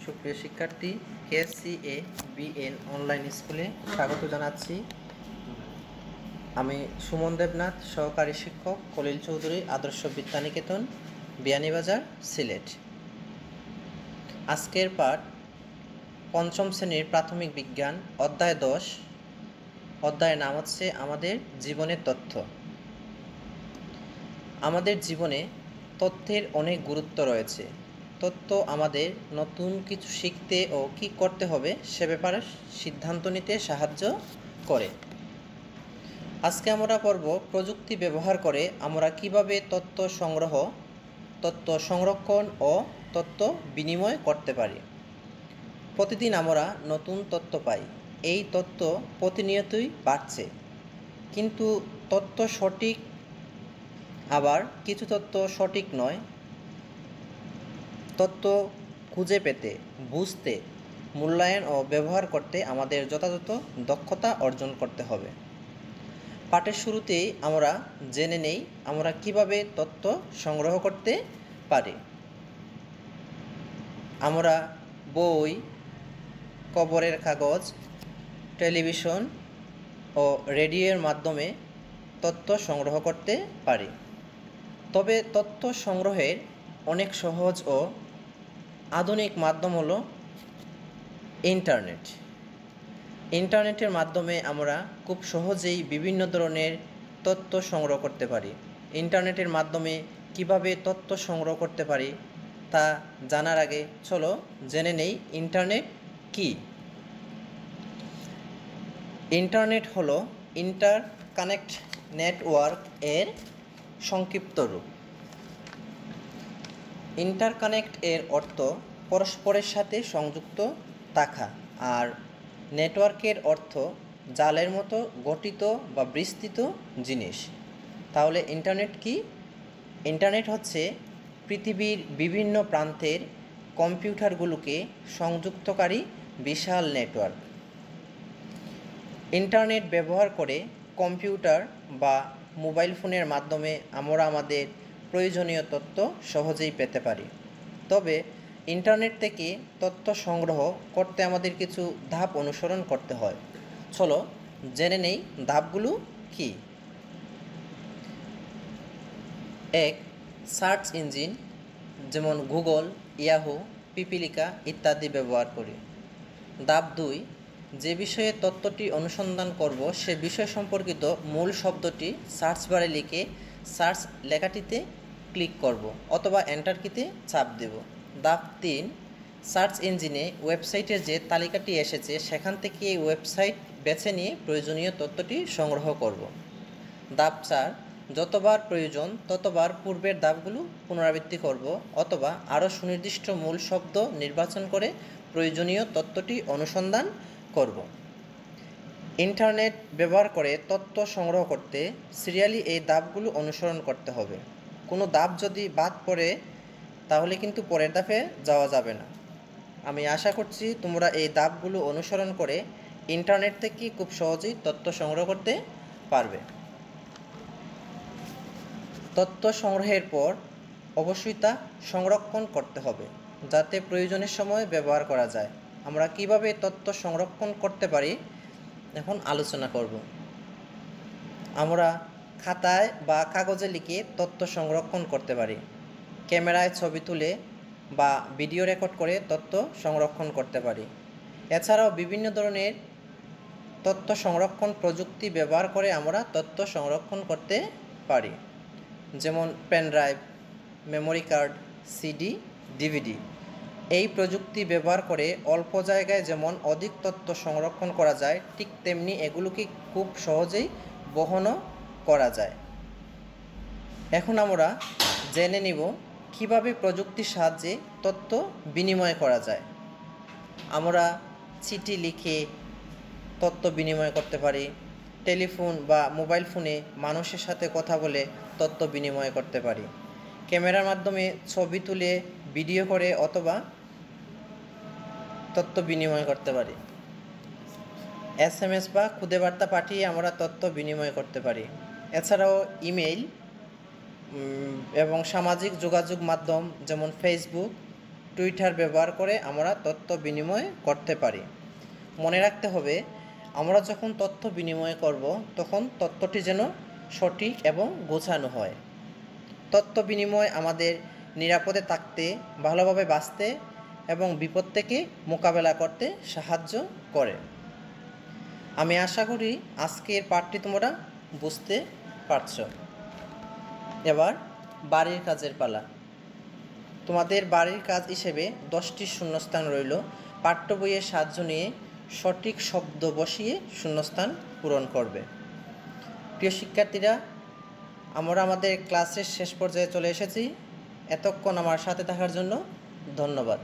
সুপ্রিয় শিক্ষার্থী, কেএসসিএ BN online স্কুলে স্বাগত জানাচ্ছি। আমি সুমন দেবনাথ, সহকারী শিক্ষক, কলিল চৌধুরী আদর্শ বিদ্যানিকেতন, বিয়ানীবাজার, সিলেট। আজকের পাঠ পঞ্চম শ্রেণীর প্রাথমিক বিজ্ঞান, অধ্যায় 10। অধ্যায়ের নাম হচ্ছে আমাদের জীবনের তথ্য। আমাদের জীবনে তথ্যের অনেক গুরুত্ব রয়েছে। তথ্য আমাদের নতুন কিছু শিখতে ও কী করতে হবে সে ব্যাপারে সিদ্ধান্ত নিতে সাহায্য করে। আজকে আমরা পড়ব প্রযুক্তি ব্যবহার করে আমরা কিভাবে তথ্য সংগ্রহ, তথ্য সংরক্ষণ ও তথ্য বিনিময় করতে পারি। প্রতিদিন আমরা নতুন তথ্য পাই। এই তথ্য প্রতিনিয়তই বাড়ছে, কিন্তু তথ্য সঠিক, আবার কিছু তথ্য সঠিক নয়। তথ্য খুঁজে পেতে, বুঝতে, মূল্যায়ন ও ব্যবহার করতে আমাদের যথাযথ দক্ষতা অর্জন করতে হবে। পাঠের শুরুতেই আমরা জেনে নেই আমরা কিভাবে তথ্য সংগ্রহ করতে পারি। আমরা বই, খবরের কাগজ, টেলিভিশন ও রেডিওর মাধ্যমে তথ্য সংগ্রহ করতে পারি। তবে তথ্য সংগ্রহের অনেক সহজ ও আধুনিক মাধ্যম হলো ইন্টারনেট। ইন্টারনেটের মাধ্যমে আমরা খুব সহজেই বিভিন্ন ধরনের তথ্য সংগ্রহ করতে পারি। ইন্টারনেটের মাধ্যমে কিভাবে তথ্য সংগ্রহ করতে পারি তা জানার আগে চলো জেনে নেই ইন্টারনেট কি। ইন্টারনেট হলো ইন্টারকানেক্ট নেটওয়ার্ক এর সংক্ষিপ্ত রূপ। ইন্টারকানেক্ট এর অর্থ পরস্পরের সাথে সংযুক্ত থাকা, আর নেটওয়ার্কের অর্থ জালের মতো গঠিত বা বিস্তৃত জিনিস। তাহলে ইন্টারনেট কি? ইন্টারনেট হচ্ছে পৃথিবীর বিভিন্ন প্রান্তের কম্পিউটারগুলোকে সংযুক্তকারী বিশাল নেটওয়ার্ক। ইন্টারনেট ব্যবহার করে কম্পিউটার বা মোবাইল ফোনের মাধ্যমে আমরা আমাদের প্রয়োজনীয় তথ্য সহজেই পেতে পারি। তবে ইন্টারনেট থেকে তথ্য সংগ্রহ করতে আমাদের কিছু ধাপ অনুসরণ করতে হয়। চলো জেনে নেই ধাপগুলো কি। 1. সার্চ ইঞ্জিন, যেমন গুগল, ইয়াহু, পিপিলিকা ইত্যাদি ব্যবহার করি। ধাপ 2. যে বিষয়ে তথ্যটি অনুসন্ধান করব সে বিষয় সম্পর্কিত মূল শব্দটি সার্চ বারে লিখে সার্চ লেখাটিতে ক্লিক করব অথবা এন্টার কিতে চাপ দেব। ধাপ 3. সার্চ ইঞ্জিনে ওয়েবসাইটের যে তালিকাটি এসেছে সেখান থেকে এই ওয়েবসাইট বেছে নিয়ে প্রয়োজনীয় তথ্যটি সংগ্রহ করব। ধাপ 4. যতবার প্রয়োজন ততবার পূর্বের ধাপগুলো পুনরাবৃত্তি করব অথবা আরও সুনির্দিষ্ট মূল শব্দ নির্বাচন করে প্রয়োজনীয় তথ্যটি অনুসন্ধান করব। ইন্টারনেট ব্যবহার করে তথ্য সংগ্রহ করতে সিরিয়ালি এই ধাপগুলো অনুসরণ করতে হবে। কোনো ধাপ যদি বাদ পড়ে তাহলে কিন্তু পরের ধাপে যাওয়া যাবে না। আমি আশা করছি তোমরা এই ধাপগুলো অনুসরণ করে ইন্টারনেট থেকে খুব সহজেই তথ্য সংগ্রহ করতে পারবে। তথ্য সংগ্রহের পর অবশ্যই তা সংরক্ষণ করতে হবে যাতে প্রয়োজনের সময় ব্যবহার করা যায়। আমরা কিভাবে তথ্য সংরক্ষণ করতে পারি এখন আলোচনা করব। আমরা খাতায় বা কাগজে লিখে তথ্য সংরক্ষণ করতে পারি। ক্যামেরায় ছবি তুলে বা ভিডিও রেকর্ড করে তথ্য সংরক্ষণ করতে পারি। এছাড়াও বিভিন্ন ধরনের তথ্য সংরক্ষণ প্রযুক্তি ব্যবহার করে আমরা তথ্য সংরক্ষণ করতে পারি, যেমন pen drive, memory card, CD, DVD. এই প্রযুক্তি ব্যবহার করে অল্প জায়গায় যেমন অধিক তথ্য সংরক্ষণ করা যায়, ঠিক তেমনি এগুলোকে খুব সহজেই বহনও করা যায়। এখন আমরা জেনে নিব কিভাবে প্রযুক্তির সাহায্যে তথ্য বিনিময় করা যায়। আমরা চিঠি লিখে তথ্য বিনিময় করতে পারি। টেলিফোন বা মোবাইল ফোনে মানুষের সাথে কথা বলে তথ্য বিনিময় করতে পারি। ক্যামেরার মাধ্যমে ছবি তুলে ভিডিও করে অথবা তথ্য বিনিময় করতে পারি। SMS বা খুদে বার্তা পাঠিয়ে আমরা তথ্য বিনিময় করতে পারি। এছাড়াও ইমেইল এবং সামাজিক যোগাযোগ মাধ্যম যেমন ফেসবুক, টুইটার ব্যবহার করে আমরা তথ্য বিনিময় করতে পারি। মনে রাখতে হবে, আমরা যখন তথ্য বিনিময় করব তখন তথ্যটি যেন সঠিক এবং গোছানো হয়। তথ্য বিনিময় আমাদের নিরাপদে থাকতে, ভালোভাবে বাঁচতে এবং বিপদ থেকে মোকাবেলা করতে সাহায্য করে। আমি আশা করি আজকের পাঠটি তোমরা বুঝতে পারছো। এবার বাড়ির কাজের পালা। তোমাদের বাড়ির কাজ হিসেবে 10টি শূন্যস্থান রইল। পাঠ্য বইয়ের সাহায্য নিয়ে সঠিক শব্দ বসিয়ে শূন্যস্থান পূরণ করবে। প্রিয় শিক্ষার্থীরা, আমরা আমাদের ক্লাসের শেষ পর্যায়ে চলে এসেছি। এতক্ষণ আমার সাথে থাকার জন্য ধন্যবাদ।